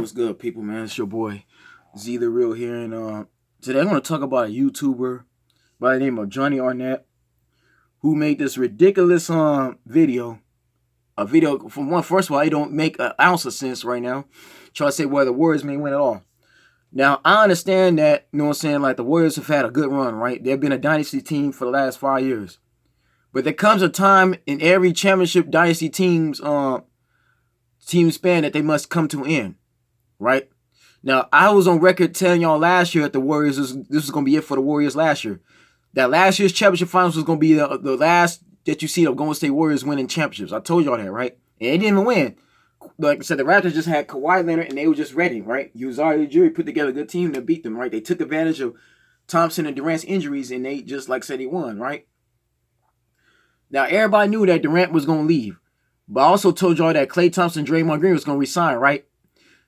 What's good, people, man? It's your boy Z the Real here, and today I'm going to talk about a YouTuber by the name of Johnny Arnett, who made this ridiculous video. A video, first of all, it don't make an ounce of sense right now. Try to say where the Warriors may win at all. Now, I understand that, you know what I'm saying, like the Warriors have had a good run, right? They've been a dynasty team for the last 5 years. But there comes a time in every championship dynasty team span that they must come to an end. Right? Now, I was on record telling y'all last year that the Warriors, this was going to be it for the Warriors last year. That last year's championship finals was going to be the last that you see the Golden State Warriors winning championships. I told y'all that, right? And they didn't even win. Like I said, the Raptors just had Kawhi Leonard and they were just ready, right? Uzziah Ujiri put together a good team to beat them, right? They took advantage of Thompson and Durant's injuries and they just, like I said, they won, right? Now, everybody knew that Durant was going to leave. But I also told y'all that Klay Thompson and Draymond Green was going to resign, right?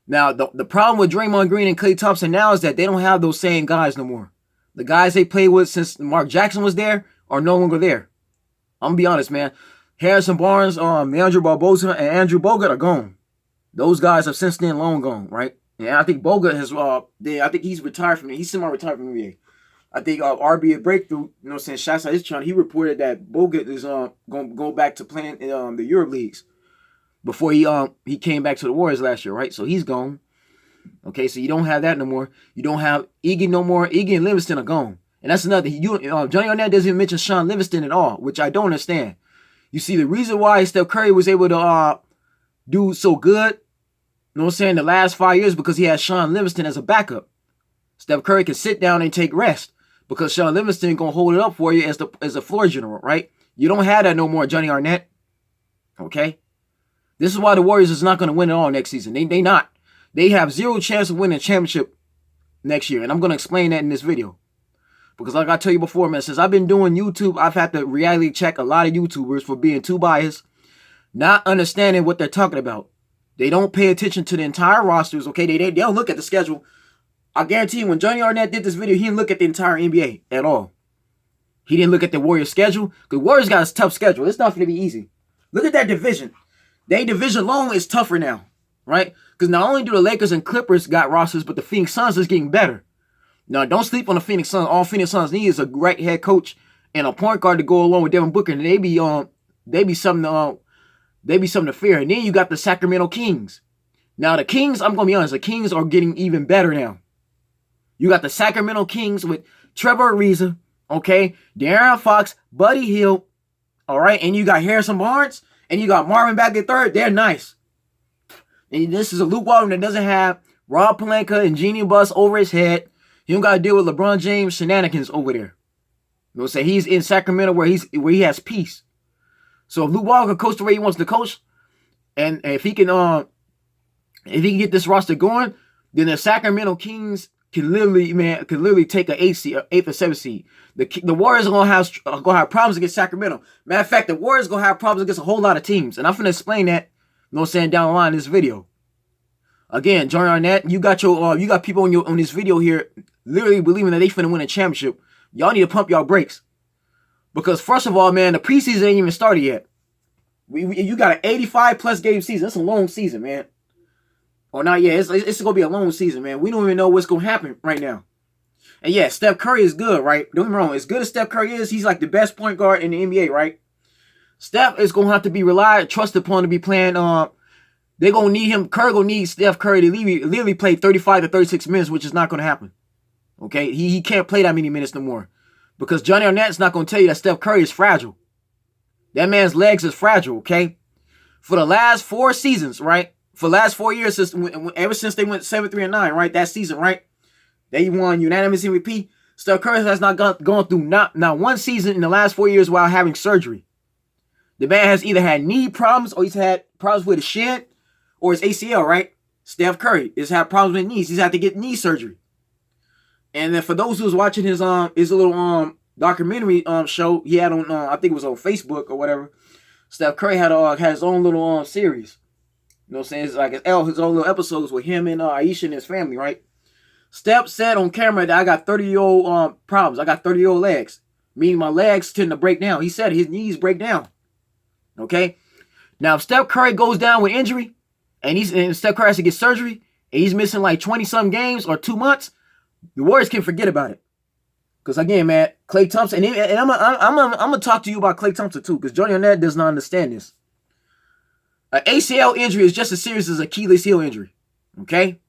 Now, the problem with Draymond Green and Klay Thompson now is that they don't have those same guys no more. The guys they played with since Mark Jackson was there are no longer there. I'm going to be honest, man. Harrison Barnes, Leandro Barbosa, and Andrew Bogut are gone. Those guys have since then long gone, right? And I think Bogut has, I think he's retired from it. He's semi-retired from the NBA. I think RB at Breakthrough, you know what I'm saying, shots out his channel, he reported that Bogut is going to go back to playing in the Europe leagues before he came back to the Warriors last year, right? So he's gone. Okay, so you don't have that no more. You don't have Iggy no more. Iggy and Livingston are gone. And that's another thing. Johnny Arnett doesn't even mention Sean Livingston at all, which I don't understand. You see, the reason why Steph Curry was able to do so good, you know what I'm saying, the last 5 years, because he had Sean Livingston as a backup. Steph Curry can sit down and take rest because Sean Livingston going to hold it up for you as a floor general, right? You don't have that no more, Johnny Arnett. Okay? This is why the Warriors is not going to win it all next season. They not. They have zero chance of winning a championship next year. And I'm going to explain that in this video. Because like I tell you before, man, since I've been doing YouTube, I've had to reality check a lot of YouTubers for being too biased, not understanding what they're talking about. They don't pay attention to the entire rosters, okay? They don't look at the schedule. I guarantee you, when Johnny Arnett did this video, he didn't look at the entire NBA at all. He didn't look at the Warriors schedule. The Warriors got a tough schedule. It's not going to be easy. Look at that division. Their division alone is tougher now, right? Because not only do the Lakers and Clippers got rosters, but the Phoenix Suns is getting better. Now, don't sleep on the Phoenix Suns. All Phoenix Suns need is a great head coach and a point guard to go along with Devin Booker, and they be something to fear. And then you got the Sacramento Kings. Now, the Kings, I'm gonna be honest, the Kings are getting even better now. You got the Sacramento Kings with Trevor Ariza, okay, De'Aaron Fox, Buddy Hield, all right, and you got Harrison Barnes. And you got Marvin Bagley third. They're nice. And this is a Luke Walton that doesn't have Rob Pelinka and Jeannie Buss over his head. You don't got to deal with LeBron James shenanigans over there. You know what I'm saying? He's in Sacramento where he has peace. So if Luke Walton can coach the way he wants to coach, and if he can get this roster going, then the Sacramento Kings can literally take an 8th or 7th seed. The Warriors are gonna have problems against Sacramento. Matter of fact, the Warriors gonna have problems against a whole lot of teams, and I'm gonna explain that, you know what I'm saying, down the line in this video. Again, Johnny Arnett, you got people on this video here literally believing that they finna win a championship. Y'all need to pump y'all brakes, because first of all, man, the preseason ain't even started yet. You got an 85+ game season. That's a long season, man. Or not yet. It's going to be a long season, man. We don't even know what's going to happen right now. And yeah, Steph Curry is good, right? Don't get me wrong. As good as Steph Curry is, he's like the best point guard in the NBA, right? Steph is going to have to be trusted upon to be playing. They're going to need him. Curry going to need Steph Curry to literally play 35 to 36 minutes, which is not going to happen. Okay? He can't play that many minutes no more. Because Johnny Arnett's not going to tell you that Steph Curry is fragile. That man's legs is fragile, okay? For the last 4 seasons, right? For the last 4 years, ever since they went 7-3-9, right? That season, right? They won unanimous MVP. Steph Curry has not gone through not one season in the last 4 years while having surgery. The man has either had knee problems or he's had problems with his shin or his ACL, right? Steph Curry has had problems with knees. He's had to get knee surgery. And then for those who was watching his little documentary show he had on I think it was on Facebook or whatever, Steph Curry had his own little series. You know what I'm saying? It's like his own little episodes with him and Aisha and his family, right? Steph said on camera that I got 30-year-old problems. I got 30-year-old legs. Meaning my legs tend to break down. He said his knees break down. Okay? Now, if Steph Curry goes down with injury, and Steph Curry has to get surgery, and he's missing like 20-some games or 2 months, the Warriors can forget about it. Because again, man, Klay Thompson, and I'm gonna talk to you about Klay Thompson too, because Jordan Arnett does not understand this. An ACL injury is just as serious as an Achilles heel injury. Okay?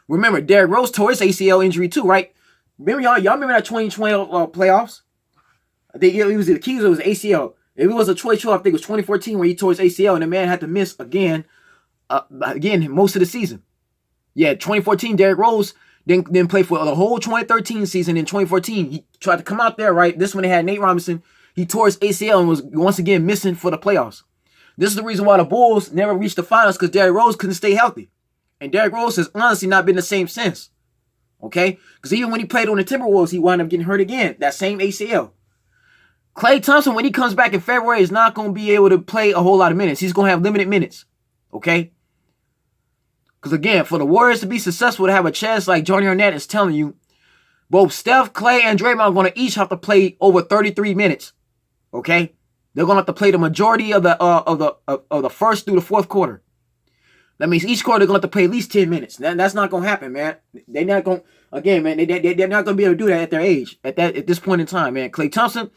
Remember, Derrick Rose tore his ACL injury too, right? Remember y'all remember that 2020 playoffs? I think it was the Achilles or it was ACL. If it was a 2012, I think it was 2014 where he tore his ACL and the man had to miss again most of the season. Yeah, 2014, Derrick Rose didn't play for the whole 2013 season. In 2014, he tried to come out there, right? This one they had Nate Robinson. He tore his ACL and was once again missing for the playoffs. This is the reason why the Bulls never reached the finals, because Derrick Rose couldn't stay healthy. And Derrick Rose has honestly not been the same since. Okay? Because even when he played on the Timberwolves, he wound up getting hurt again. That same ACL. Klay Thompson, when he comes back in February, is not going to be able to play a whole lot of minutes. He's going to have limited minutes. Okay? Because again, for the Warriors to be successful, to have a chance like Jordan Arnett is telling you, both Steph, Klay, and Draymond are going to each have to play over 33 minutes. Okay? They're going to have to play the majority of the first through the fourth quarter. That means each quarter they're going to have to play at least 10 minutes. That's not going to happen, man. They're not going, again, man, they're not going to be able to do that at their age, at this point in time, man. Klay Thompson,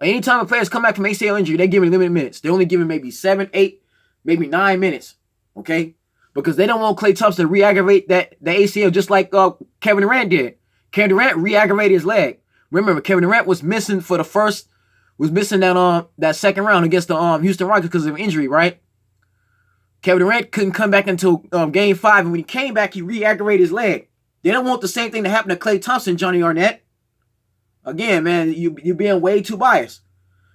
anytime a player's come back from ACL injury, they give him limited minutes. They only give him maybe 7, 8, maybe 9 minutes. Okay? Because they don't want Klay Thompson to re-aggravate the ACL just like Kevin Durant did. Kevin Durant re-aggravated his leg. Remember, Kevin Durant was missing that second round against the Houston Rockets because of injury, right? Kevin Durant couldn't come back until Game 5, and when he came back, he re-aggravated his leg. They don't want the same thing to happen to Klay Thompson, Johnny Arnett. Again, man, you're being way too biased.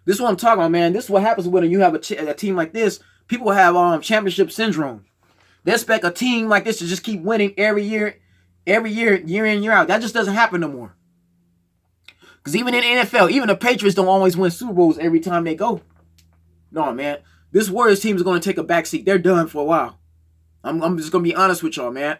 This is what I'm talking about, man. This is what happens when you have a team like this. People have championship syndrome. They expect a team like this to just keep winning every year, year in, year out. That just doesn't happen no more. Because even in the NFL, even the Patriots don't always win Super Bowls every time they go. No, man. This Warriors team is going to take a backseat. They're done for a while. I'm just going to be honest with y'all, man.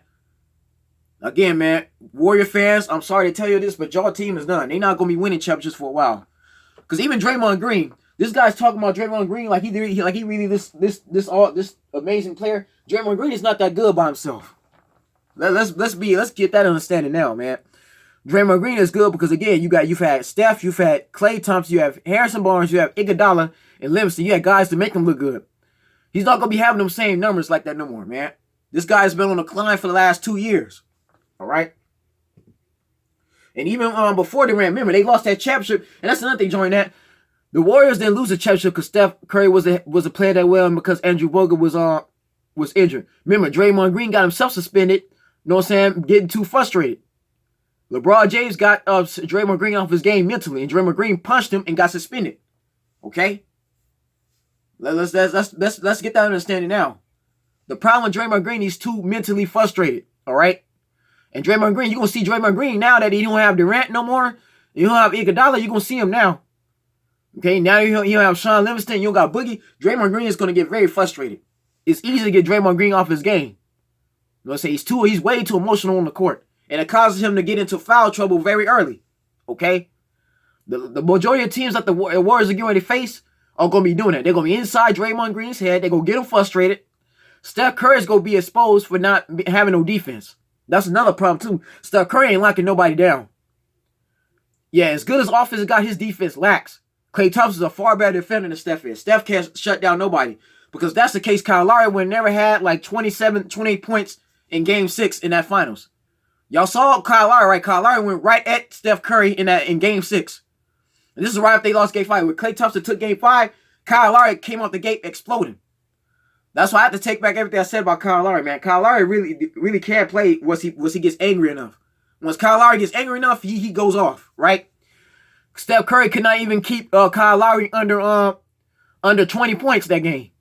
Again, man, Warrior fans, I'm sorry to tell you this, but y'all team is done. They're not going to be winning championships for a while. Because even Draymond Green, this guy's talking about Draymond Green like he really this amazing player. Draymond Green is not that good by himself. Let's get that understanding now, man. Draymond Green is good because again, you've had Steph, you've had Klay Thompson, you have Harrison Barnes, you have Iguodala and Livingston. You had guys to make him look good. He's not gonna be having them same numbers like that no more, man. This guy's been on a climb for the last 2 years. All right. And even before Durant, remember they lost that championship, and that's another thing, Join that. The Warriors didn't lose the championship because Steph Curry was a player that well, and because Andrew Bogut was injured. Remember, Draymond Green got himself suspended. You know what I'm saying? Getting too frustrated. LeBron James got Draymond Green off his game mentally, and Draymond Green punched him and got suspended. Okay? Let's get that understanding now. The problem with Draymond Green, he's too mentally frustrated. All right? And Draymond Green, you're going to see Draymond Green now that he don't have Durant no more. You don't have Iguodala, you're going to see him now. Okay? Now you don't have Sean Livingston, you don't got Boogie. Draymond Green is going to get very frustrated. It's easy to get Draymond Green off his game. You know what I'm saying? He's way too emotional on the court. And it causes him to get into foul trouble very early. Okay? The majority of teams that the Warriors are getting ready to face are going to be doing that. They're going to be inside Draymond Green's head. They're going to get him frustrated. Steph Curry is going to be exposed for not having no defense. That's another problem, too. Steph Curry ain't locking nobody down. Yeah, as good as offense got, his defense lacks. Klay Thompson's a far better defender than Steph is. Steph can't shut down nobody. Because that's the case. Kyle Lowry would never had like 28 points in Game 6 in that finals. Y'all saw Kyle Lowry, right? Kyle Lowry went right at Steph Curry in Game 6. And this is right after they lost Game 5. When Klay Thompson took Game 5, Kyle Lowry came out the gate exploding. That's why I have to take back everything I said about Kyle Lowry, man. Kyle Lowry really can't play once he gets angry enough. Once Kyle Lowry gets angry enough, he goes off, right? Steph Curry could not even keep Kyle Lowry under 20 points that game.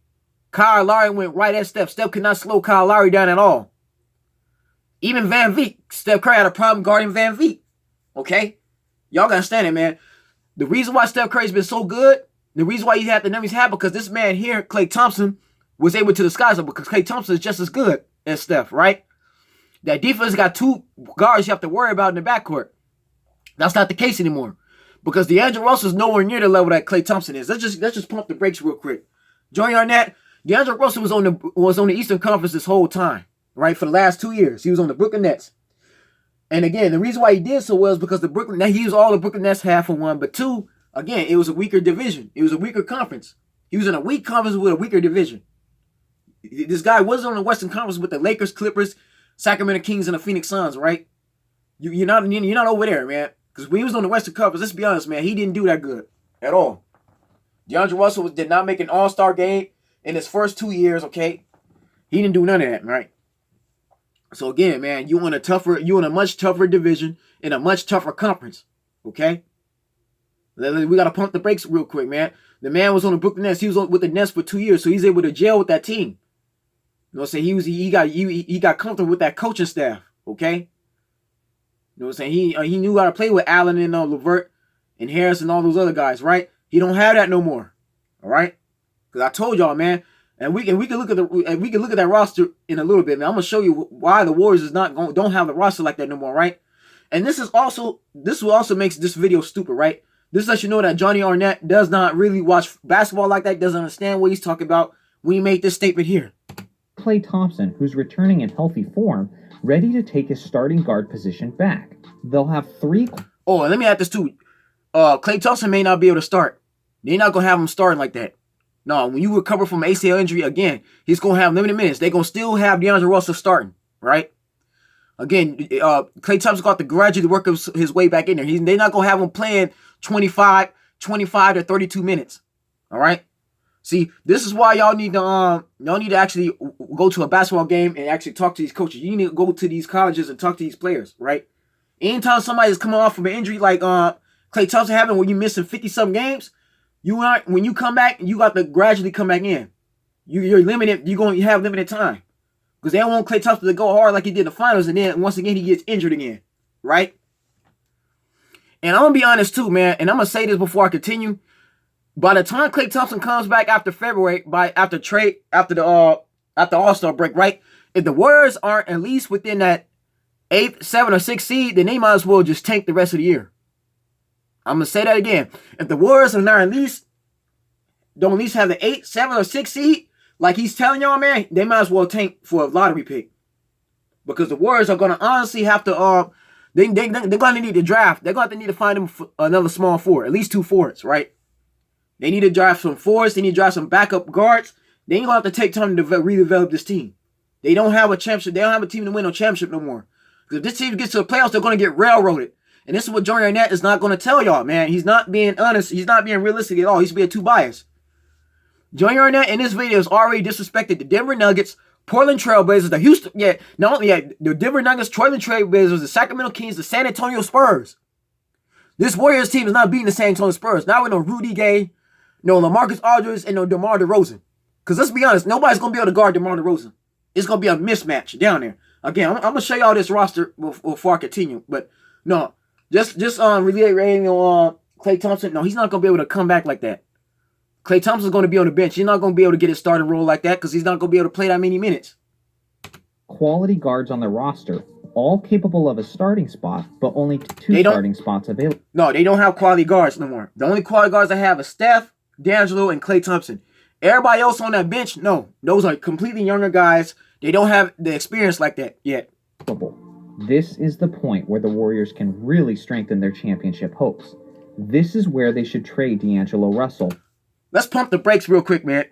Kyle Lowry went right at Steph. Steph could not slow Kyle Lowry down at all. Even Van Vliet, Steph Curry had a problem guarding Van Vliet. Okay? Y'all gotta understand it, man. The reason why Steph Curry's been so good, the reason why he had the numbers he had, because this man here, Klay Thompson, was able to disguise him because Klay Thompson is just as good as Steph, right? That defense got 2 guards you have to worry about in the backcourt. That's not the case anymore. Because D'Angelo Russell is nowhere near the level that Klay Thompson is. Let's just pump the brakes real quick. Johnny Arnett, D'Angelo Russell was on the Eastern Conference this whole time. right? For the last 2 years. He was on the Brooklyn Nets. And again, the reason why he did so well is because he used all the Brooklyn Nets had for one, but two, again, it was a weaker division. It was a weaker conference. He was in a weak conference with a weaker division. This guy wasn't on the Western Conference with the Lakers, Clippers, Sacramento Kings, and the Phoenix Suns, right? You're not over there, man. Because when he was on the Western Conference, let's be honest, man, he didn't do that good at all. DeAndre Russell did not make an All-Star game in his first 2 years, okay? He didn't do none of that, right? So again, man, you in a much tougher division in a much tougher conference, okay? We gotta pump the brakes real quick, man. The man was on the Brooklyn Nets. He was with the Nets for 2 years, so he's able to gel with that team. You know what I'm saying? He got comfortable with that coaching staff, okay? You know what I'm saying? He knew how to play with Allen and LeVert and Harris and all those other guys, right? He don't have that no more, all right? Because I told y'all, man. And we can look at that roster in a little bit, man. I'm gonna show you why the Warriors don't have the roster like that no more, right? And this will also makes this video stupid, right? This lets you know that Johnny Arnett does not really watch basketball like that, doesn't understand what he's talking about when he made this statement here. Klay Thompson, who's returning in healthy form, ready to take his starting guard position back. They'll have 3. Oh, and let me add this too. Klay Thompson may not be able to start. They're not gonna have him starting like that. No, when you recover from ACL injury, again, he's going to have limited minutes. They're going to still have DeAndre Russell starting, right? Again, Klay Thompson got to gradually work his way back in there. They're not going to have him playing 25 to 32 minutes, all right? See, this is why y'all need to actually go to a basketball game and actually talk to these coaches. You need to go to these colleges and talk to these players, right? Anytime somebody is coming off from an injury like Klay Thompson having where you're missing 50-some games, when you come back, you got to gradually come back in. You're limited. You're going to have limited time because they don't want Klay Thompson to go hard like he did in the finals, and then once again he gets injured again, right? And I'm gonna be honest too, man. And I'm gonna say this before I continue. By the time Klay Thompson comes back after February, after the All-Star break, right? If the Warriors aren't at least within that 8th, 7th, or 6th seed, then they might as well just tank the rest of the year. I'm going to say that again. If the Warriors are not don't at least have the 8th, 7th, or 6th seed, like he's telling y'all, man, they might as well tank for a lottery pick. Because the Warriors are going to honestly have to, they're going to need to draft. They're going to need to find them another small forward, at least 2 forwards, right? They need to draft some forwards. They need to draft some backup guards. They ain't going to have to take time to redevelop this team. They don't have a championship. They don't have a team to win a championship no more. Because if this team gets to the playoffs, they're going to get railroaded. And this is what Johnny Arnett is not going to tell y'all, man. He's not being honest. He's not being realistic at all. He's being too biased. Johnny Arnett in this video has already disrespected the Denver Nuggets, Portland Trailblazers, the Denver Nuggets, Portland Trailblazers, the Sacramento Kings, the San Antonio Spurs. This Warriors team is not beating the San Antonio Spurs. Not with no Rudy Gay, no LaMarcus Aldridge, and no DeMar DeRozan. Because let's be honest, nobody's going to be able to guard DeMar DeRozan. It's going to be a mismatch down there. Again, I'm going to show y'all this roster before I continue. But no. Just reiterating on Klay Thompson. No, he's not going to be able to come back like that. Klay Thompson's going to be on the bench. He's not going to be able to get his starting role like that because he's not going to be able to play that many minutes. Quality guards on the roster, all capable of a starting spot, but only 2 starting spots available. No, they don't have quality guards no more. The only quality guards they have is Steph, D'Angelo, and Klay Thompson. Everybody else on that bench, no. Those are completely younger guys. They don't have the experience like that yet. This is the point where the Warriors can really strengthen their championship hopes. This is where they should trade D'Angelo Russell. Let's pump the brakes real quick, man.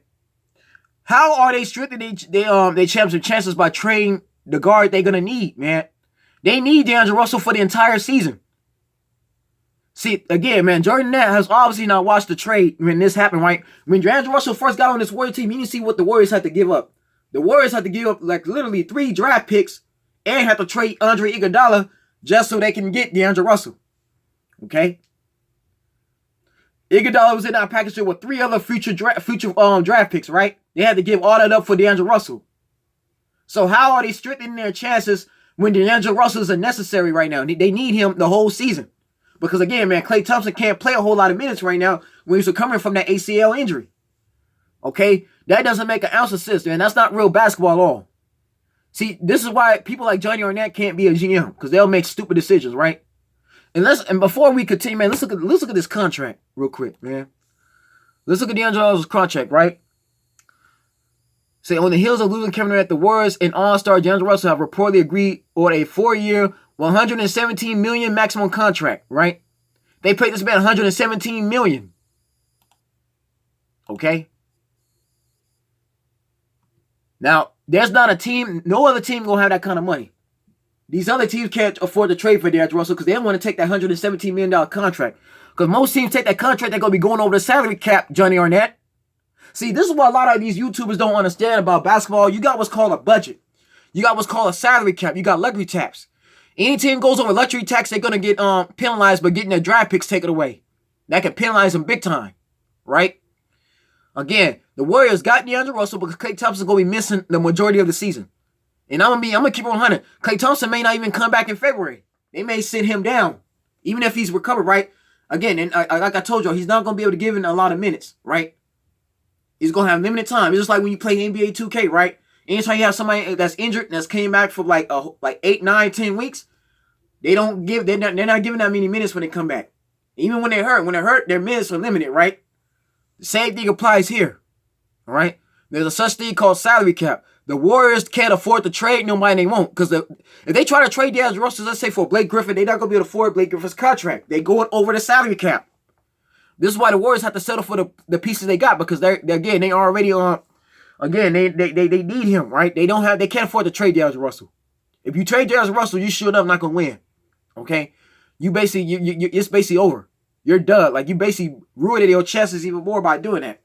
How are they strengthening their championship chances by trading the guard they're going to need, man? They need D'Angelo Russell for the entire season. See, again, man, Jordan Nett has obviously not watched the trade when this happened, right? When D'Angelo Russell first got on this Warrior team, you didn't see what the Warriors had to give up. The Warriors had to give up like literally 3 draft picks and have to trade Andre Iguodala just so they can get D'Angelo Russell. Okay? Iguodala was in that package with 3 other future draft picks, right? They had to give all that up for D'Angelo Russell. So how are they strengthening their chances when D'Angelo Russell is unnecessary right now? They need him the whole season. Because again, man, Klay Thompson can't play a whole lot of minutes right now when he's recovering from that ACL injury. Okay? That doesn't make an ounce of sense, man. That's not real basketball at all. See, this is why people like Johnny Arnett can't be a GM, because they'll make stupid decisions, right? And before we continue, man, let's look at this contract real quick, man. Let's look at D'Angelo's contract, right? Say, on the heels of losing Kevin Durant, the Warriors and All-Star D'Angelo Russell have reportedly agreed on a 4-year, $117 million maximum contract, right? They paid this man $117 million. Okay? Now, there's not a team, no other team gonna have that kind of money. These other teams can't afford to trade for D'Angelo Russell because they don't want to take that $117 million contract. Because most teams take that contract, they're going to be going over the salary cap, Johnny Arnett. See, this is what a lot of these YouTubers don't understand about basketball. You got what's called a budget. You got what's called a salary cap. You got luxury tax. Any team goes over luxury tax, they're going to get penalized by getting their draft picks taken away. That can penalize them big time, right? Again, the Warriors got D'Angelo Russell because Klay Thompson's going to be missing the majority of the season. And I'm gonna keep it 100. Klay Thompson may not even come back in February. They may sit him down, even if he's recovered, right? Again, and like I told y'all, he's not gonna be able to give in a lot of minutes, right? He's gonna have limited time. It's just like when you play NBA 2K, right? Anytime you have somebody that's injured that's came back for like 8, 9, 10 weeks, they're not giving that many minutes when they come back. Even when they're hurt, their minutes are limited, right? The same thing applies here, all right? There's a such thing called salary cap. The Warriors can't afford to trade nobody they won't. Because if they try to trade D'Angelo Russell, let's say for Blake Griffin, they're not going to be able to afford Blake Griffin's contract. They're going over the salary cap. This is why the Warriors have to settle for the pieces they got because they already they need him, right? They can't afford to trade D'Angelo Russell. If you trade D'Angelo Russell, you sure enough not going to win. Okay? It's basically over. You're done. Like you basically ruined your chances even more by doing that.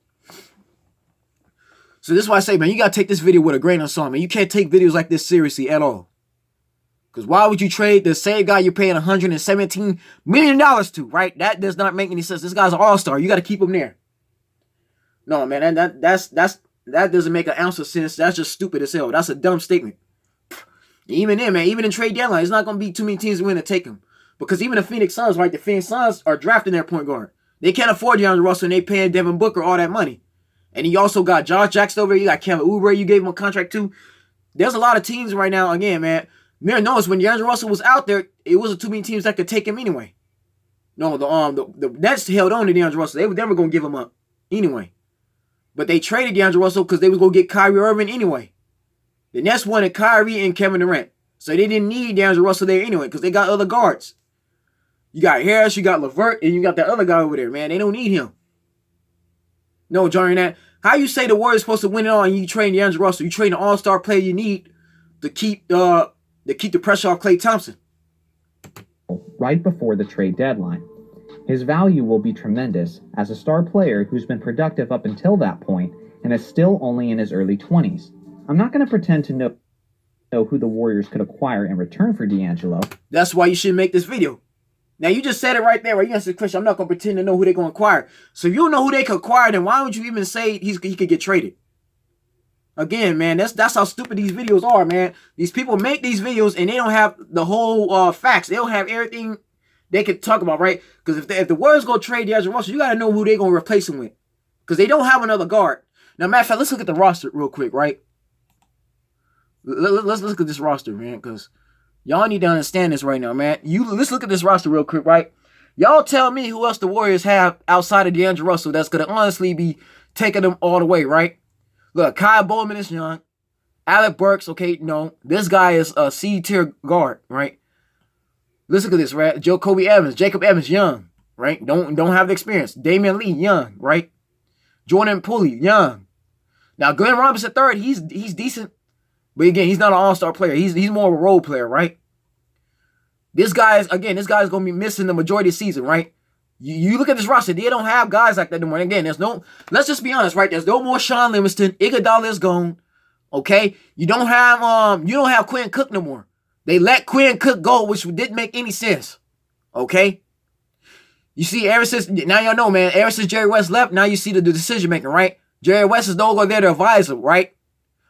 So this is why I say, man, you got to take this video with a grain of salt, man. You can't take videos like this seriously at all. Because why would you trade the same guy you're paying $117 million to, right? That does not make any sense. This guy's an all-star. You got to keep him there. No, man, that doesn't make an ounce of sense. That's just stupid as hell. That's a dumb statement. Even then, man, even in trade deadline, it's not going to be too many teams willing to take him. Because even the Phoenix Suns, right, the Phoenix Suns are drafting their point guard. They can't afford D'Angelo Russell and they paying Devin Booker all that money. And you also got Josh Jackson over here. You got Kevin Oubre. You gave him a contract too. There's a lot of teams right now. Again, man. Mary knows when D'Angelo Russell was out there, it wasn't too many teams that could take him anyway. No, the Nets held on to D'Angelo Russell. They were never going to give him up anyway. But they traded D'Angelo Russell because they was going to get Kyrie Irving anyway. The Nets wanted Kyrie and Kevin Durant. So they didn't need D'Angelo Russell there anyway because they got other guards. You got Harris, you got LeVert, and you got that other guy over there, man. They don't need him. No, Johnny, that how you say the Warriors supposed to win it all and you train D'Angelo Russell? You train the all-star player you need to keep the pressure off Klay Thompson. Right before the trade deadline. His value will be tremendous as a star player who's been productive up until that point and is still only in his early 20s. I'm not going to pretend to know who the Warriors could acquire in return for D'Angelo. That's why you should make this video. Now, you just said it right there, right? You answered the question. I'm not going to pretend to know who they're going to acquire. So if you don't know who they could acquire, then why would you even say he could get traded? Again, man, that's how stupid these videos are, man. These people make these videos and they don't have the whole facts. They don't have everything they could talk about, right? Because if the Warriors go trade D'Angelo Russell, you got to know who they're going to replace him with. Because they don't have another guard. Now, matter of fact, let's look at the roster real quick, right? Let's look at this roster, man, because y'all need to understand this right now, man. Let's look at this roster real quick, right? Y'all tell me who else the Warriors have outside of D'Angelo Russell that's going to honestly be taking them all the way, right? Look, Kyle Bowman is young. Alec Burks, okay, no. This guy is a C-tier guard, right? Let's look at this, right? Jacob Evans, young, right? Don't have the experience. Damian Lee, young, right? Jordan Poole, young. Now, Glenn Robinson III, he's decent. But again, he's not an all-star player. He's more of a role player, right? This guy's going to be missing the majority of the season, right? You look at this roster, they don't have guys like that anymore. Again, let's just be honest, right? There's no more Sean Livingston. Iguodala is gone. Okay? You don't have Quinn Cook no more. They let Quinn Cook go, which didn't make any sense. Okay? You see, now y'all know, man, ever since Jerry West left, now you see the decision making, right? Jerry West is no longer there to advise him, right?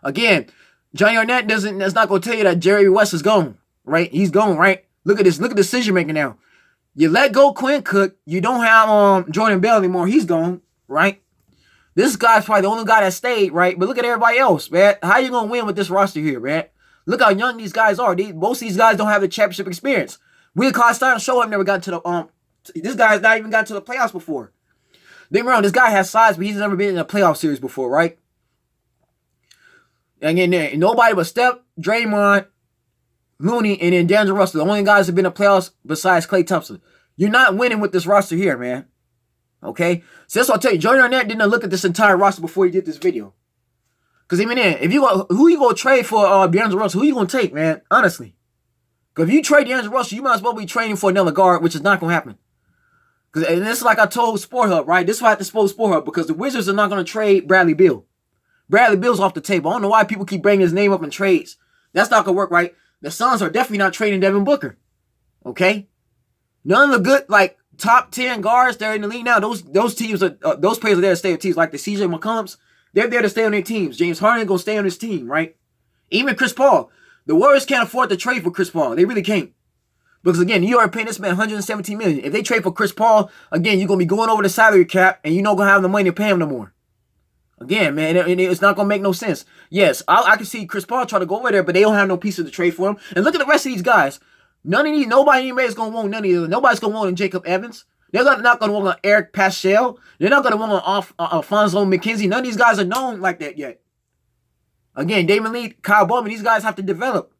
Again, Johnny Arnett that's not going to tell you that Jerry West is gone, right? He's gone, right? Look at this. Look at decision making now. You let go Quinn Cook. You don't have Jordan Bell anymore. He's gone, right? This guy's probably the only guy that stayed, right? But look at everybody else, man. How you going to win with this roster here, man? Look how young these guys are. Most of these guys don't have the championship experience. Will Cauley-Stein show him never got to the this guy's not even gotten to the playoffs before. Don't get me wrong, this guy has size, but he's never been in a playoff series before, right? And then nobody but Steph, Draymond, Looney, and then D'Angelo Russell. The only guys that have been in the playoffs besides Klay Thompson. You're not winning with this roster here, man. Okay? So that's what I'll tell you. Jordan Arnett didn't look at this entire roster before he did this video. Because even then, if you go, who you going to trade for D'Angelo Russell? Who you going to take, man? Honestly. Because if you trade D'Angelo Russell, you might as well be trading for another guard, which is not going to happen. And this is like I told Sport Hub, right? This is why I have to expose Sport Hub, because the Wizards are not going to trade Bradley Beal. Bradley Beal's off the table. I don't know why people keep bringing his name up in trades. That's not going to work, right? The Suns are definitely not trading Devin Booker. Okay? None of the good, like, top 10 guards that are in the league now, those teams are, those players are there to stay on teams. Like the CJ McCollums, they're there to stay on their teams. James Harden going to stay on his team, right? Even Chris Paul. The Warriors can't afford to trade for Chris Paul. They really can't. Because, again, you are paying this man $117 million. If they trade for Chris Paul, again, you're going to be going over the salary cap, and you're not going to have the money to pay him no more. Again, man, it's not going to make no sense. Yes, I can see Chris Paul try to go over there, but they don't have no pieces to trade for him. And look at the rest of these guys. Nobody is going to want none of these. Nobody's going to want Jacob Evans. They're not going to want Eric Paschall. They're not going to want Alfonso McKenzie. None of these guys are known like that yet. Again, David Lee, Kyle Bowman, these guys have to develop.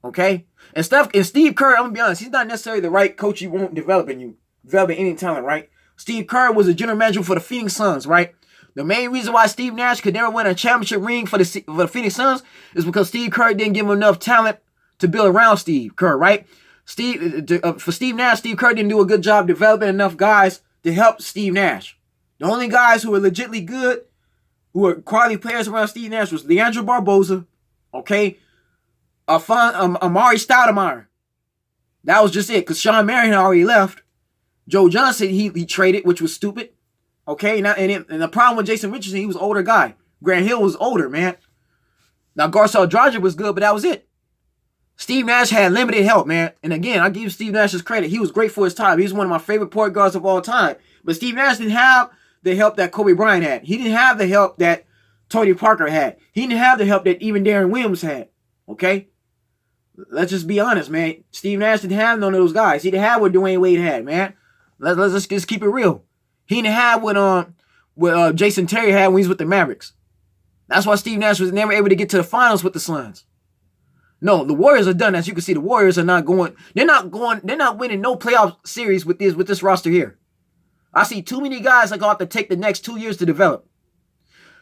Okay? And Steve Kerr, I'm going to be honest, he's not necessarily the right coach you want developing any talent, right? Steve Kerr was a general manager for the Phoenix Suns, right? The main reason why Steve Nash could never win a championship ring for the Phoenix Suns is because Steve Kerr didn't give him enough talent to build around Steve Kerr, right? For Steve Nash, Steve Kerr didn't do a good job developing enough guys to help Steve Nash. The only guys who were legitimately good, who were quality players around Steve Nash, was Leandro Barbosa, okay? Amari Stoudemire. That was just it, because Sean Marion already left. Joe Johnson, he traded, which was stupid. Okay, now and the problem with Jason Richardson, he was an older guy. Grant Hill was older, man. Now Garcelle Dragic was good, but that was it. Steve Nash had limited help, man. And again, I give Steve Nash his credit. He was great for his time. He was one of my favorite point guards of all time. But Steve Nash didn't have the help that Kobe Bryant had. He didn't have the help that Tony Parker had. He didn't have the help that even Darren Williams had. Okay? Let's just be honest, man. Steve Nash didn't have none of those guys. He didn't have what Dwayne Wade had, man. Let's just keep it real. He didn't have what Jason Terry had when he was with the Mavericks. That's why Steve Nash was never able to get to the finals with the Suns. No, the Warriors are done. As you can see, the Warriors are not going. They're not winning no playoff series with this roster here. I see too many guys that are going to have to take the next 2 years to develop.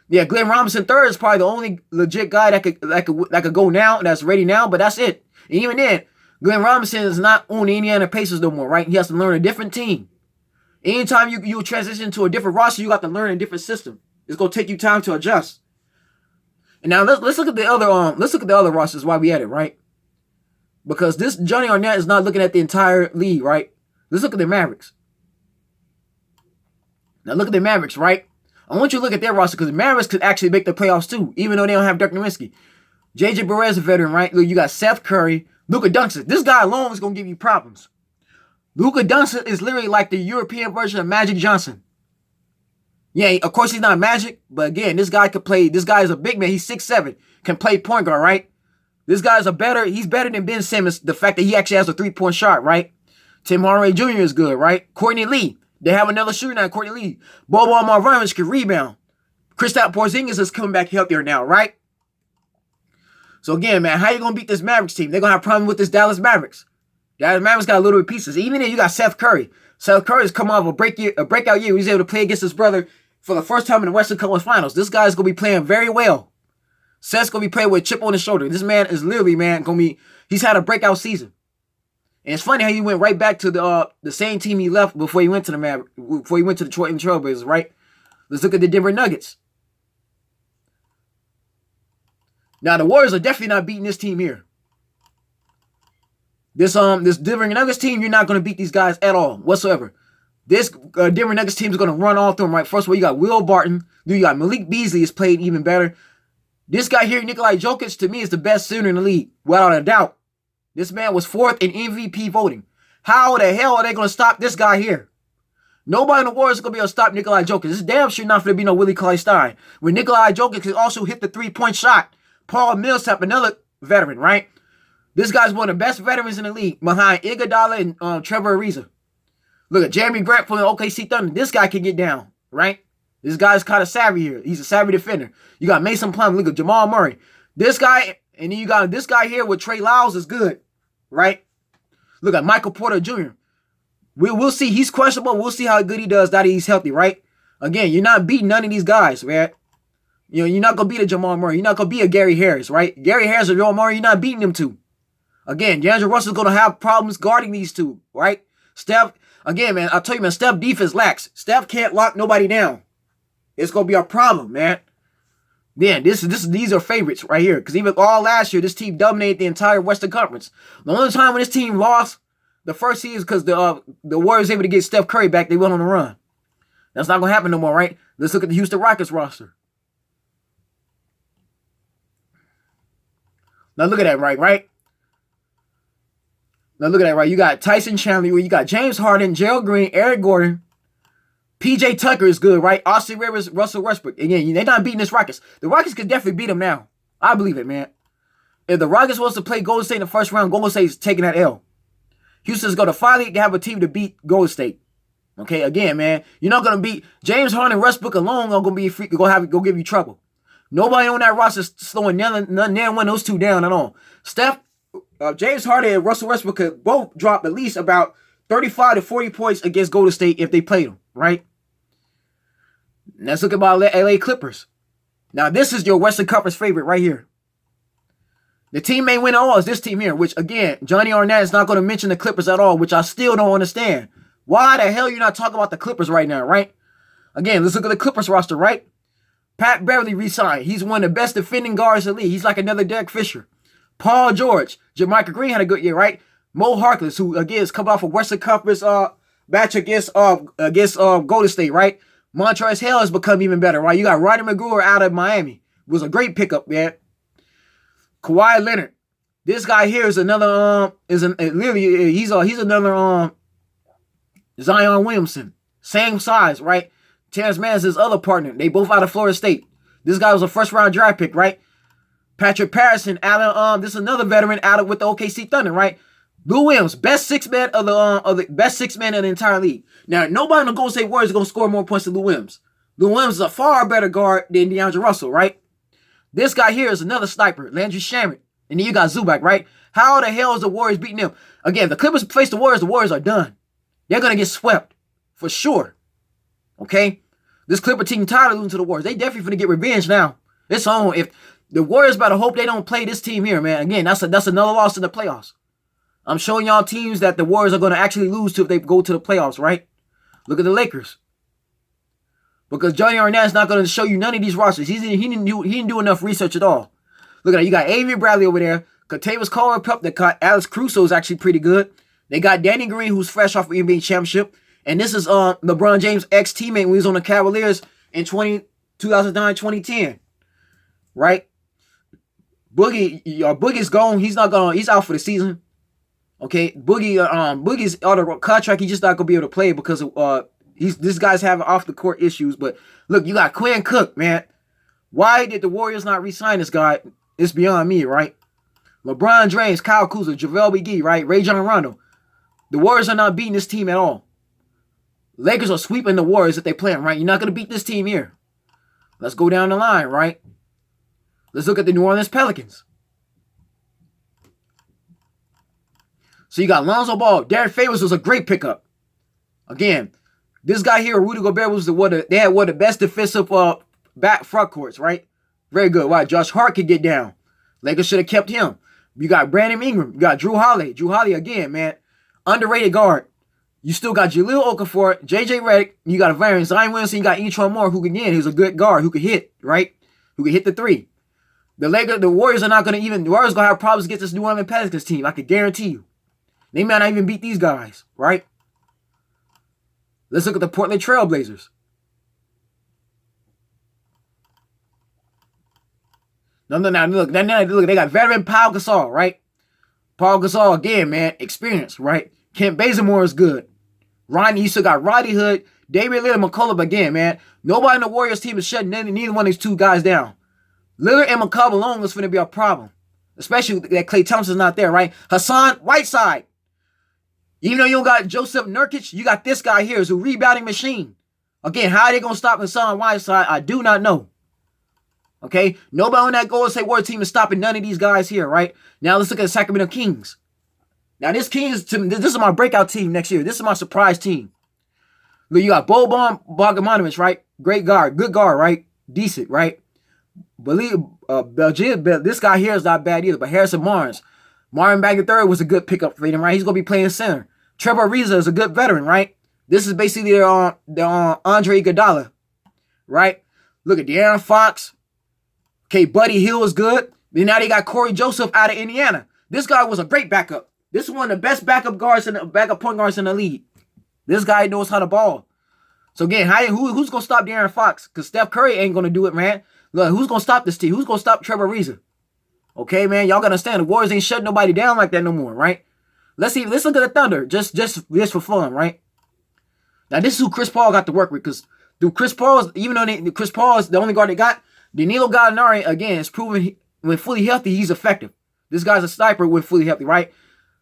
Yeah, Glenn Robinson III is probably the only legit guy that could go now, that's ready now, but that's it. And even then, Glenn Robinson is not on the Indiana Pacers no more, right? He has to learn a different team. Anytime you transition to a different roster, you got to learn a different system. It's gonna take you time to adjust. And now let's look at the other rosters while we at it, right? Because this Johnny Arnett is not looking at the entire league, right? Let's look at the Mavericks. Now look at the Mavericks, right? I want you to look at their roster because the Mavericks could actually make the playoffs too, even though they don't have Dirk Nowitzki. JJ Barea is a veteran, right? Look, you got Seth Curry, Luka Doncic. This guy alone is gonna give you problems. Luka Doncic is literally like the European version of Magic Johnson. Yeah, of course he's not Magic, but again, this guy could play. This guy is a big man. He's 6'7", can play point guard, right? This guy's he's better than Ben Simmons. The fact that he actually has a 3-point shot, right? Tim Hardaway Jr. is good, right? Courtney Lee. They have another shooter now, Courtney Lee. Boban Marjanovic can rebound. Kristaps Porzingis is coming back healthier now, right? So again, man, how you gonna beat this Mavericks team? They're gonna have problems with this Dallas Mavericks. Dallas Mavericks got a little bit of pieces. Even then, you got Seth Curry. Seth Curry has come off a breakout year. He's able to play against his brother for the first time in the Western Conference Finals. This guy's gonna be playing very well. Seth's gonna be playing with a chip on his shoulder. This man is literally, man, he's had a breakout season. And it's funny how he went right back to the same team he left before he went to the Detroit Trailblazers, right? Let's look at the Denver Nuggets. Now the Warriors are definitely not beating this team here. This Denver Nuggets team, you're not going to beat these guys at all whatsoever. This Denver Nuggets team is going to run all through them, right? First of all, you got Will Barton. Then you got Malik Beasley is played even better. This guy here, Nikola Jokic, to me is the best center in the league, without a doubt. This man was 4th in MVP voting. How the hell are they going to stop this guy here? Nobody in the Warriors is going to be able to stop Nikola Jokic. This is damn sure not going to be no Willie Cauley-Stein. When Nikola Jokic can also hit the 3-point shot. Paul Millsap, another veteran, right? This guy's one of the best veterans in the league behind Iguodala and Trevor Ariza. Look at Jeremy Grant from the OKC Thunder. This guy can get down, right? This guy's kind of savvy here. He's a savvy defender. You got Mason Plumlee. Look at Jamal Murray. This guy, and then you got this guy here with Trey Lyles is good, right? Look at Michael Porter Jr. We'll see. He's questionable. We'll see how good he does now that he's healthy, right? Again, you're not beating none of these guys, man. You know, you're not going to beat a Jamal Murray. You're not going to beat a Gary Harris, right? Gary Harris or Jamal Murray, you're not beating them two. Again, D'Angelo Russell's going to have problems guarding these two, right? Steph, again, man, I'll tell you, man, Steph defense lacks. Steph can't lock nobody down. It's going to be a problem, man. Then, these are favorites right here. Because even all last year, this team dominated the entire Western Conference. The only time when this team lost the first season is because the Warriors able to get Steph Curry back. They went on a run. That's not going to happen no more, right? Let's look at the Houston Rockets roster. Now look at that, right? Now look at that, right? You got Tyson Chandler, you got James Harden, Gerald Green, Eric Gordon, PJ Tucker is good, right? Austin Rivers, Russell Westbrook. Again, they're not beating this Rockets. The Rockets could definitely beat them now. I believe it, man. If the Rockets wants to play Golden State in the first round, Golden State's taking that L. Houston's going to finally have a team to beat Golden State. Okay, again, man, you're not going to beat James Harden and Westbrook alone. Are going to be free, go give you trouble. Nobody on that roster is slowing none of those two down at all. James Harden and Russell Westbrook could both drop at least about 35 to 40 points against Golden State if they played them, right? Let's look at my LA Clippers. Now, this is your Western Conference favorite right here. The team may win all is this team here, which, again, Johnny Arnett is not going to mention the Clippers at all, which I still don't understand. Why the hell you not talking about the Clippers right now, right? Again, let's look at the Clippers roster, right? Pat Beverly re-signed. He's one of the best defending guards in the league. He's like another Derek Fisher. Paul George. Jermichael Green had a good year, right? Mo Harkless, who, again, is coming off a Western Conference match against Golden State, right? Montrezl Harrell has become even better, right? You got Rodney McGruder out of Miami. It was a great pickup, man. Kawhi Leonard. This guy here is another, he's another Zion Williamson. Same size, right? Terrence Mann's his other partner. They both out of Florida State. This guy was a first-round draft pick, right? Patrick Patterson out of this is another veteran out of with the OKC Thunder, right? Lou Williams, best six man of the entire league. Now, nobody in the Golden State Warriors is gonna score more points than Lou Williams. Lou Williams is a far better guard than D'Angelo Russell, right? This guy here is another sniper, Landry Shamet. And then you got Zubac, right? How the hell is the Warriors beating them? Again, the Clippers face the Warriors are done. They're gonna get swept for sure. Okay? This Clipper team tired of losing to the Warriors. They definitely finna get revenge now. It's on. If the Warriors better hope they don't play this team here, man. Again, that's another loss in the playoffs. I'm showing y'all teams that the Warriors are going to actually lose to if they go to the playoffs, right? Look at the Lakers. Because Johnny Arnett's not going to show you none of these rosters. He didn't do enough research at all. Look at that. You got Avery Bradley over there. Kentavious Caldwell-Pope that caught Alex Caruso is actually pretty good. They got Danny Green, who's fresh off the NBA championship. And this is LeBron James' ex-teammate when he was on the Cavaliers in 2009, 2010. Right? Boogie's gone. He's out for the season. Okay, Boogie's out of contract. He's just not gonna be able to play because of this guy's having off the court issues. But look, you got Quinn Cook, man. Why did the Warriors not re-sign this guy? It's beyond me, right? LeBron James, Kyle Kuzma, JaVale McGee, right? Rajon Rondo. The Warriors are not beating this team at all. Lakers are sweeping the Warriors if they play them, right? You're not gonna beat this team here. Let's go down the line, right? Let's look at the New Orleans Pelicans. So you got Lonzo Ball. Derek Favors was a great pickup. Again, this guy here, Rudy Gobert, was they had one of the best defensive back front courts, right? Very good. Why? Josh Hart could get down. Lakers should have kept him. You got Brandon Ingram. You got Drew Holiday. Drew Holiday, again, man. Underrated guard. You still got Jahlil Okafor, J.J. Redick. You got a variant. Zion Williamson. You got E'Twaun Moore, who's a good guard, who could hit, right? Who could hit the three. The Warriors are not going to even... The Warriors going to have problems against this New Orleans Pelicans team. I can guarantee you. They might not even beat these guys, right? Let's look at the Portland Trail Blazers. Look, they got veteran Paul Gasol, right? Paul Gasol, again, man, experience, right? Kent Bazemore is good. You still got Roddy Hood, David Lillard, McCollum, again, man. Nobody in the Warriors team is shutting neither one of these two guys down. Lillard and McCollum alone is going to be a problem. Especially that Klay Thompson's not there, right? Hassan Whiteside. Even though you don't got Joseph Nurkic, you got this guy here who's a rebounding machine. Again, how are they going to stop Hassan Whiteside? I do not know. Okay? Nobody on that Golden State Warriors team is stopping none of these guys here, right? Now let's look at the Sacramento Kings. Now this is my breakout team next year. This is my surprise team. Look, you got Boban Bogdanovic, right? Great guard, good guard, right? Decent, right? This guy here is not bad either, but Harrison Barnes. Marvin Bagley III was a good pickup for him, right? He's going to be playing center. Trevor Ariza is a good veteran, right? This is basically their Andre Iguodala, right? Look at De'Aaron Fox. Okay, Buddy Hield is good. Then now they got Corey Joseph out of Indiana. This guy was a great backup. This is one of the best backup point guards in the league. This guy knows how to ball. So again, who's going to stop De'Aaron Fox? Because Steph Curry ain't going to do it, man. Look, who's going to stop this team? Who's going to stop Trevor Ariza? Okay, man, y'all got to understand the Warriors ain't shutting nobody down like that no more, right? Let's look at the Thunder, just for fun, right? Now, this is who Chris Paul got to work with, because Chris Paul is the only guard they got, Danilo Gallinari, again, is proven when fully healthy, he's effective. This guy's a sniper when fully healthy, right?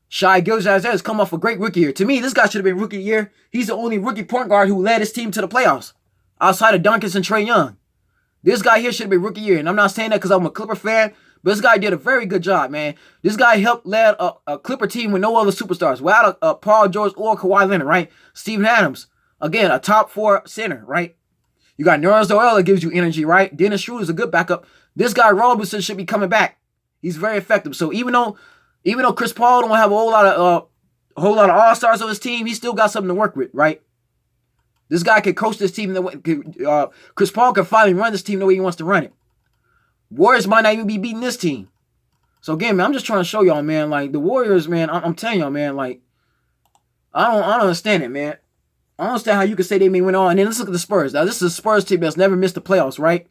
Shai Gilgeous-Alexander has come off a great rookie year. To me, this guy should have been rookie year. He's the only rookie point guard who led his team to the playoffs, outside of Duncan and Trae Young. This guy here should have been rookie year, and I'm not saying that because I'm a Clipper fan, but this guy did a very good job, man. This guy helped lead a Clipper team with no other superstars, without Paul George or Kawhi Leonard, right? Steven Adams, again, a top 4 center, right? You got Nerlens Noel that gives you energy, right? Dennis Schroeder's a good backup. This guy Robinson should be coming back. He's very effective. So even though Chris Paul don't have a whole lot of all-stars on his team, he still got something to work with, right? This guy can coach this team. Chris Paul can finally run this team the way he wants to run it. Warriors might not even be beating this team. So again, man, I'm just trying to show y'all, man, like the Warriors, man, I'm telling y'all, man, like I don't understand it, man. I don't understand how you can say they may win on. And then let's look at the Spurs. Now, this is a Spurs team that's never missed the playoffs, right?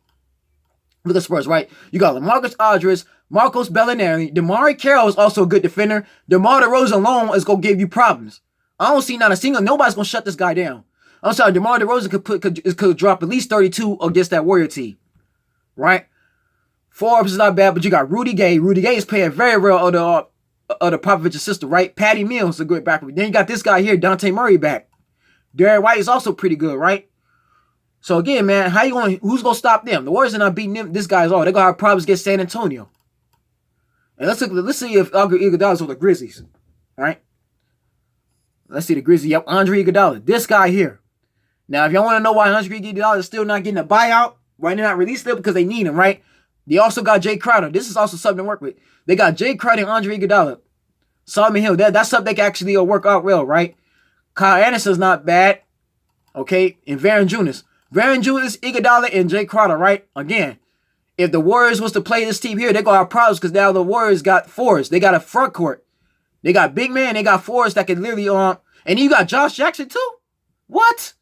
Look at Spurs, right? You got LaMarcus Aldridge, Marcos Bellinelli. DeMar Carroll is also a good defender. DeMar DeRozan alone is going to give you problems. I don't see nobody's going to shut this guy down. I'm sorry, DeMar DeRozan could drop at least 32 against that Warrior team, right? Forbes is not bad, but you got Rudy Gay. Rudy Gay is playing very well under Popovich's system, right? Patty Mills is a good back. Then you got this guy here, Dante Murray back. Derek White is also pretty good, right? So again, man, who's gonna stop them? The Warriors are not beating them. This guy's all. They're gonna have problems against San Antonio. And let's see if Iguodala's on the Grizzlies. All right. Let's see the Grizzlies. Yep, Andre Iguodala. This guy here. Now, if y'all want to know why Andre Iguodala is still not getting a buyout, why they're not releasing him, because they need him, right? They also got Jay Crowder. This is also something to work with. They got Jay Crowder and Andre Iguodala. Solomon Hill. That's something they can actually work out well, right? Kyle Anderson's not bad. Okay. And Valanciunas, Iguodala, and Jay Crowder, right? Again, if the Warriors was to play this team here, they're going to have problems because now the Warriors got fours. They got a front court. They got big man. They got fours that can literally and you got Josh Jackson too? What?